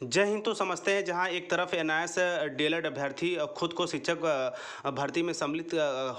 जय हिंद। तो समझते हैं जहां एक तरफ एनआईएएस डीएलएड अभ्यर्थी खुद को शिक्षक भर्ती में सम्मिलित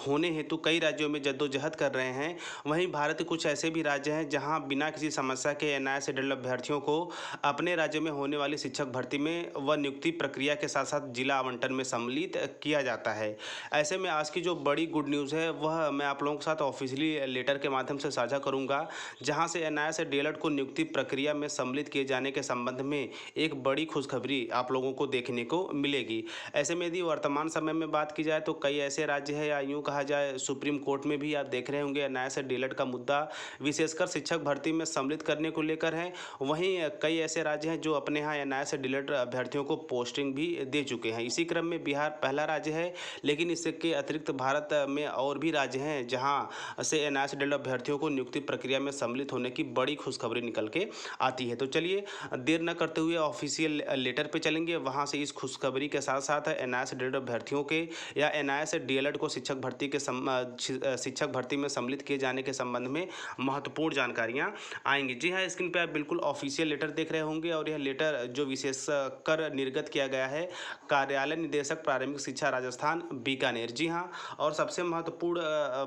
होने हेतु कई राज्यों में जद्दोजहद कर रहे हैं, वहीं भारत के कुछ ऐसे भी राज्य हैं जहां बिना किसी समस्या के एनआईएएस डीएलएड अभ्यर्थियों को अपने राज्य में होने वाली शिक्षक भर्ती में व नियुक्ति प्रक्रिया के साथ साथ जिला आवंटन में सम्मिलित किया जाता है। ऐसे में आज की जो बड़ी गुड न्यूज़ है वह मैं आप लोगों के साथ ऑफिशियली लेटर के माध्यम से साझा करूंगा, जहां से एनआईएएस डीएलएड को नियुक्ति प्रक्रिया में सम्मिलित किए जाने के संबंध में एक बड़ी खुशखबरी आप लोगों को देखने को मिलेगी। ऐसे में यदि वर्तमान समय में बात की जाए तो कई ऐसे राज्य हैं, या यूँ कहा जाए सुप्रीम कोर्ट में भी आप देख रहे होंगे एनआईएएस डीएलएड का मुद्दा विशेषकर शिक्षक भर्ती में सम्मिलित करने को लेकर है। वहीं कई ऐसे राज्य हैं जो अपने यहाँ एनआईएएस डीएलएड अभ्यर्थियों को पोस्टिंग भी दे चुके हैं। इसी क्रम में बिहार पहला राज्य है, लेकिन इसके अतिरिक्त भारत में और भी राज्य हैं जहाँ से एनआईएएस डीएलएड अभ्यर्थियों को नियुक्ति प्रक्रिया में सम्मिलित होने की बड़ी खुशखबरी निकल के आती है। तो चलिए देर न करते हुए ऑफिशियल लेटर पे चलेंगे, वहाँ से इस खुशखबरी के साथ साथ एनआईएएस डीएलएड अभ्यर्थियों के या एनआईएएस डीएलएड को शिक्षक भर्ती के शिक्षक भर्ती में सम्मिलित किए जाने के संबंध में महत्वपूर्ण जानकारियाँ आएंगी। जी हाँ, स्क्रीन पे आप बिल्कुल ऑफिशियल लेटर देख रहे होंगे और यह लेटर जो विशेषकर निर्गत किया गया है कार्यालय निदेशक प्रारंभिक शिक्षा राजस्थान बीकानेर। जी हाँ, और सबसे महत्वपूर्ण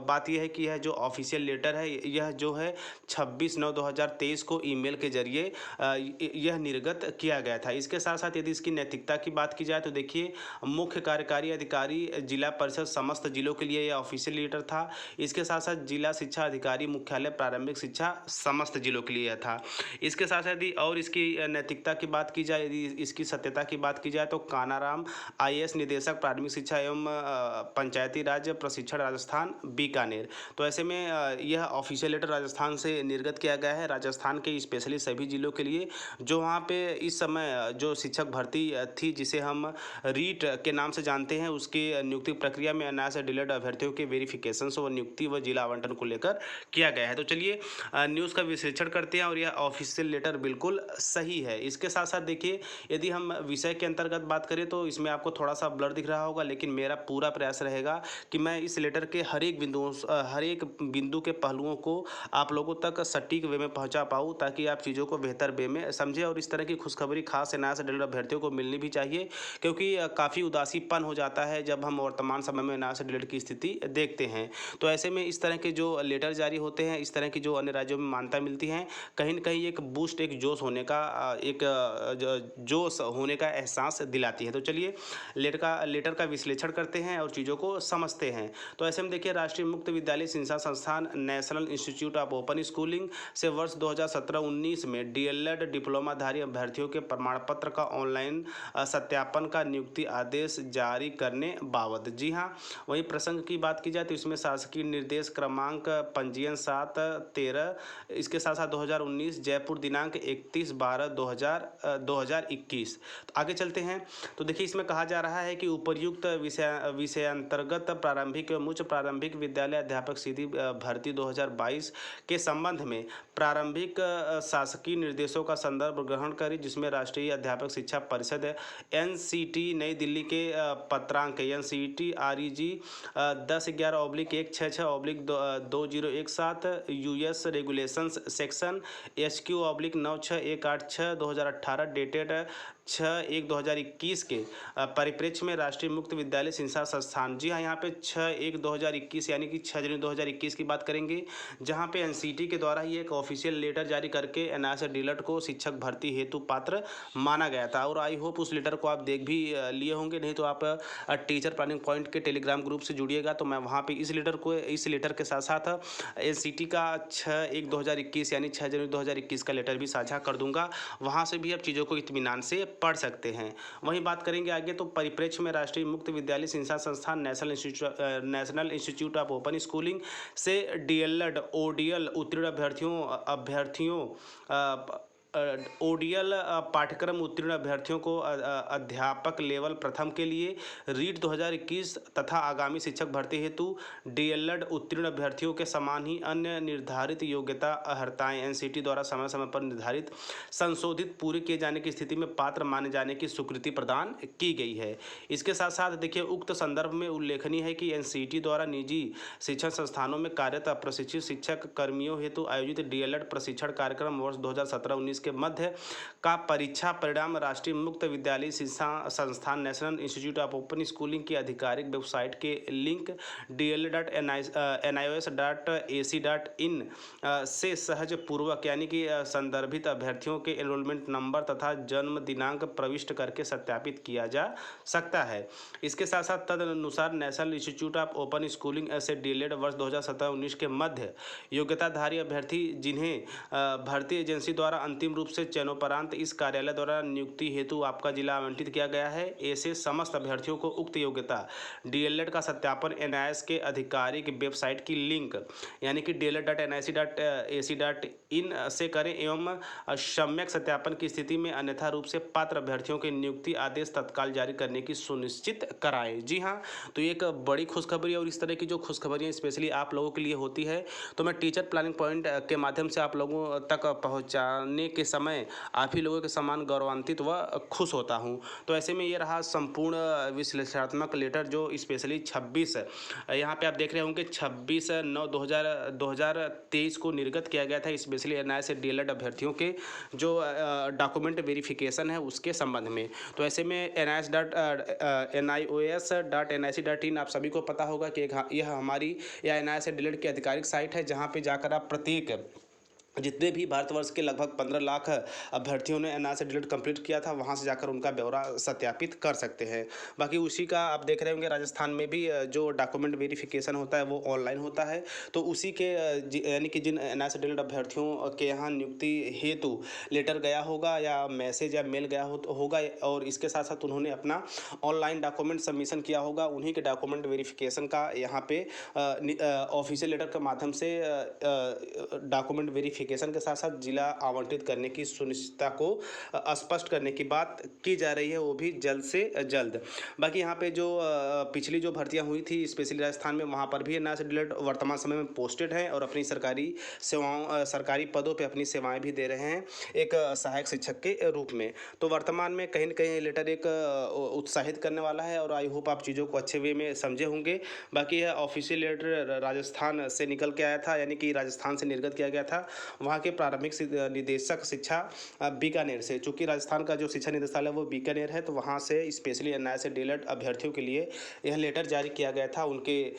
बात यह है कि यह जो ऑफिशियल लेटर है यह जो है 26/9/2023 को ईमेल के जरिए यह निर्गत किया गया था। इसके साथ साथ यदि इसकी नैतिकता की बात की जाए तो देखिए, मुख्य कार्यकारी अधिकारी जिला परिषद समस्त जिलों के लिए यह ऑफिशियल लेटर था। इसके साथ साथ जिला शिक्षा अधिकारी मुख्यालय प्रारंभिक शिक्षा समस्त जिलों के लिए यह था। इसके साथ साथ यदि और इसकी नैतिकता की बात की जाए, यदि इसकी सत्यता की बात की जाए तो कानाराम आईएएस निदेशक प्राथमिक शिक्षा एवं पंचायती राज प्रशिक्षण राजस्थान बीकानेर। तो ऐसे में यह ऑफिशियल लेटर राजस्थान से निर्गत किया गया है, राजस्थान के स्पेशली सभी जिलों के लिए जो वहाँ पे इस समय जो शिक्षक भर्ती थी जिसे हम रीट के नाम से जानते हैं, उसकी नियुक्ति प्रक्रिया में एनआईएएस डीएलएड अभ्यर्थियों के वेरिफिकेशन व नियुक्ति व जिला आवंटन को लेकर किया गया है। तो चलिए न्यूज़ का विश्लेषण करते हैं और यह ऑफिशियल लेटर बिल्कुल सही है। इसके साथ साथ देखिए, यदि हम विषय के अंतर्गत बात करें तो इसमें आपको थोड़ा सा ब्लर दिख रहा होगा, लेकिन मेरा पूरा प्रयास रहेगा कि मैं इस लेटर के हर एक बिंदु के पहलुओं को आप लोगों तक सटीक वे में पहुंचा पाऊँ, ताकि आप चीज़ों को बेहतर वे में समझें। और इस तरह की खुशखबरी खास एनआईएएस डीएलएड अभ्यर्थियों को मिलनी भी चाहिए, क्योंकि काफ़ी उदासीपन हो जाता है जब हम वर्तमान समय में एनआईएएस डीएलएड की स्थिति देखते हैं। तो ऐसे में इस तरह के जो लेटर जारी होते हैं, इस तरह की जो अन्य राज्यों में मान्यता मिलती है, कहीं न कहीं एक बूस्ट, एक जोश होने का जोश होने का एहसास दिलाती है। तो चलिए लेटर का विश्लेषण करते हैं और चीज़ों को समझते हैं। तो ऐसे में देखिए, राष्ट्रीय मुक्त विद्यालय शिक्षा संस्थान national institute of open schooling से वर्ष 2017-19 में डीएलएड डिप्लोमाधारी अभ्यर्थियों के प्रमाण पत्र का ऑनलाइन सत्यापन का नियुक्ति आदेश जारी करने बाबत। जी हाँ, वहीं प्रसंग की बात की जाए तो इसमें शासकीय निर्देश क्रमांक पंजीयन 7/13, इसके साथ साथ 2019 जयपुर दिनांक 31/12/2021। तो आगे चलते हैं। तो देखिए, इसमें कहा जा रहा है कि उपर्युक्त विषय अंतर्गत प्रारंभिक एवं उच्च प्रारंभिक विद्यालय अध्यापक सीधी भर्ती 2022 के संबंध में प्रारंभिक शासकीय निर्देशों का संदर्भ ग्रहण करें, जिसमें राष्ट्रीय अध्यापक शिक्षा परिषद एनसीटी नई दिल्ली के पत्रांक NCT REG 1011/166/2017 US regulations section HQ/96186/2018 dated 6/1/2021 के परिप्रेक्ष्य में राष्ट्रीय मुक्त विद्यालय शिक्षा संस्थान। जी हाँ, यहाँ पे 6/1/2021 यानी कि 6 जनवरी 2021 की बात करेंगे, जहाँ पे एनसीटी के द्वारा ही एक ऑफिशियल लेटर जारी करके एनआईएएस डीएलएड को शिक्षक भर्ती हेतु पात्र माना गया था। और आई होप उस लेटर को आप देख भी लिए होंगे, नहीं तो आप टीचर प्लानिंग पॉइंट के टेलीग्राम ग्रुप से जुड़िएगा, तो मैं वहाँ पे इस लेटर के साथ साथ एनसीटी का 6/1/2021 यानी 6 जनवरी 2021 का लेटर भी साझा कर दूंगा। वहाँ से भी आप चीज़ों को इत्मीनान से पढ़ सकते हैं। वहीं बात करेंगे आगे, तो परिप्रेक्ष्य में राष्ट्रीय मुक्त विद्यालय शिक्षा संस्थान national institute of open schooling से डीएलएड ओडीएल उत्तीर्ण अभ्यर्थियों ओडीएल पाठ्यक्रम उत्तीर्ण अभ्यर्थियों को अध्यापक लेवल प्रथम के लिए रीट 2021 तथा आगामी शिक्षक भर्ती हेतु डीएलएड उत्तीर्ण अभ्यर्थियों के समान ही अन्य निर्धारित योग्यता अर्हताएं एनसीटी द्वारा समय समय पर निर्धारित संशोधित पूरे किए जाने की स्थिति में पात्र माने जाने की स्वीकृति प्रदान की गई है। इसके साथ साथ देखिए, उक्त संदर्भ में उल्लेखनीय है कि एनसीटी द्वारा निजी शिक्षण संस्थानों में कार्यरत अप्रशिक्षित शिक्षक कर्मियों हेतु आयोजित डीएलएड प्रशिक्षण कार्यक्रम वर्ष 2017-19 के मध्य का परीक्षा परिणाम राष्ट्रीय मुक्त विद्यालय संस्थान national institute of open schooling की आधिकारिक वेबसाइट के लिंक dl.nis.ac.in से सहज पूर्वक यानी कि संदर्भित अभ्यर्थियों के एनरोलमेंट नंबर तथा जन्म दिनांक प्रविष्ट करके सत्यापित किया जा सकता है। इसके साथ साथ तदनुसार national institute of open schooling से डीएलएड वर्ष 2017-19 के मध्य योग्यताधारी अभ्यर्थी जिन्हें भर्ती एजेंसी द्वारा अंतिम रूप से चयनोपरांत इस कार्यालय द्वारा नियुक्ति हेतु आपका जिला आवंटित किया गया है, ऐसे समस्त अभ्यर्थियों को उक्त योग्यता डीएलएड का सत्यापन एनआईएस के आधिकारिक वेबसाइट की लिंक यानी कि dl.nic.ac.in से करें एवं सम्यक सत्यापन की स्थिति में अन्यथा रूप से पात्र अभ्यर्थियों के नियुक्ति आदेश तत्काल जारी करने की सुनिश्चित कराएं। जी हाँ, तो एक बड़ी खुशखबरी और इस तरह की जो खुशखबरियाँ स्पेशली आप लोगों के लिए होती है तो मैं टीचर प्लानिंग पॉइंट के माध्यम से आप लोगों तक पहुँचाने के समय आप ही लोगों के समान गौरवान्वित व खुश होता हूँ। तो ऐसे में ये रहा संपूर्ण विश्लेषणात्मक लेटर जो स्पेशली 26 यहाँ पे आप देख रहे होंगे 26/9/2023 को निर्गत किया गया था, स्पेशली एनआईएस से डीएलएड अभ्यर्थियों के जो डॉक्यूमेंट वेरिफिकेशन है उसके संबंध में। तो ऐसे में NIOS.nic.in आप सभी को पता होगा कि यह हमारी या एनआईएस से डीएलएड की आधिकारिक साइट है जहाँ पे जाकर आप प्रत्येक जितने भी भारतवर्ष के लगभग 15 लाख अभ्यर्थियों ने एनआईएस से डीएलएड कंप्लीट किया था वहां से जाकर उनका ब्यौरा सत्यापित कर सकते हैं। बाकी उसी का आप देख रहे होंगे राजस्थान में भी जो डॉक्यूमेंट वेरिफिकेशन होता है वो ऑनलाइन होता है। तो उसी के यानी कि जिन एनआईएस से डीएलएड अभ्यर्थियों के यहाँ नियुक्ति हेतु लेटर गया होगा या मैसेज या मेल गया होगा और इसके साथ साथ उन्होंने अपना ऑनलाइन डॉक्यूमेंट सबमिशन किया होगा, उन्हीं के डॉक्यूमेंट वेरिफिकेशन का यहाँ पे ऑफिशियल लेटर के माध्यम से डॉक्यूमेंट वेरिफिकेशन के साथ साथ जिला आवंटित करने की सुनिश्चितता को स्पष्ट करने की बात की जा रही है, वो भी जल्द से जल्द। बाकी यहाँ पे जो पिछली जो भर्तियां हुई थी स्पेशली राजस्थान में वहाँ पर भी एनआईएस से डीएलएड वर्तमान समय में पोस्टेड हैं और अपनी सरकारी पदों पे अपनी सेवाएं भी दे रहे हैं एक सहायक शिक्षक के रूप में। तो वर्तमान में कहीं न कहीं लेटर एक उत्साहित करने वाला है और आई होप आप चीज़ों को अच्छे वे में समझे होंगे। बाकी यह ऑफिशियल लेटर राजस्थान से निकल के आया था यानी कि राजस्थान से निर्गत किया गया था वहाँ के प्रारंभिक निदेशक शिक्षा बीकानेर से। चूँकि राजस्थान का जो शिक्षा निदेशालय वो बीकानेर है तो वहाँ से स्पेशली एनआईएस से डीएलएड अभ्यर्थियों के लिए यह लेटर जारी किया गया था उनके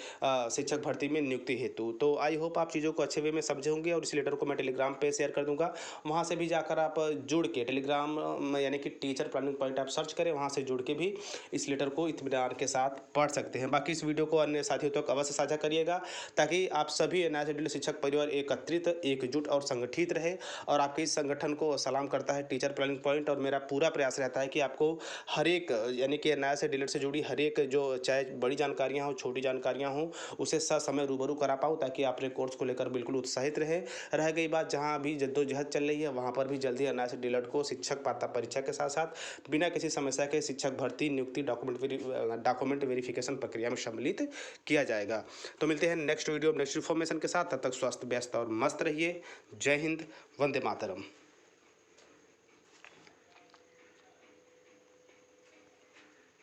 शिक्षक भर्ती में नियुक्ति हेतु। तो आई होप आप चीज़ों को अच्छे वे में समझे होंगे और इस लेटर को मैं टेलीग्राम पे शेयर कर दूंगा, वहाँ से भी जाकर आप जुड़ के टेलीग्राम यानी कि टीचर प्लानिंग पॉइंट आप सर्च करें, वहाँ से जुड़ के भी इस लेटर को इत्मीनान के साथ पढ़ सकते हैं। बाकी इस वीडियो को अन्य साथियों तक अवश्य साझा करिएगा ताकि आप सभी एनआईएस से डीएलएड शिक्षक परिवार एकत्रित एकजुट और संगठित रहे। और आपके इस संगठन को सलाम करता है टीचर प्लानिंग पॉइंट और मेरा पूरा प्रयास रहता है कि आपको हर एक यानी कि एनआईएस से डीएलएड से जुड़ी हर एक जो चाहे बड़ी जानकारियां हो छोटी जानकारियां हो उसे समय रूबरू करा पाऊँ ताकि आप अपने कोर्स को लेकर बिल्कुल उत्साहित रह गई बात जहां अभी जद्दोजहद चल रही है वहां पर भी जल्दी एनआईएस से डीएलएड को शिक्षक पात्रता परीक्षा के साथ साथ बिना किसी समस्या के शिक्षक भर्ती नियुक्ति डॉक्यूमेंट वेरिफिकेशन प्रक्रिया में सम्मिलित किया जाएगा। तो मिलते हैं नेक्स्ट वीडियो नेक्स्ट इन्फॉर्मेशन के साथ, तब तक स्वस्थ व्यस्त और मस्त रहिए। जय हिंद, वंदे मातरम।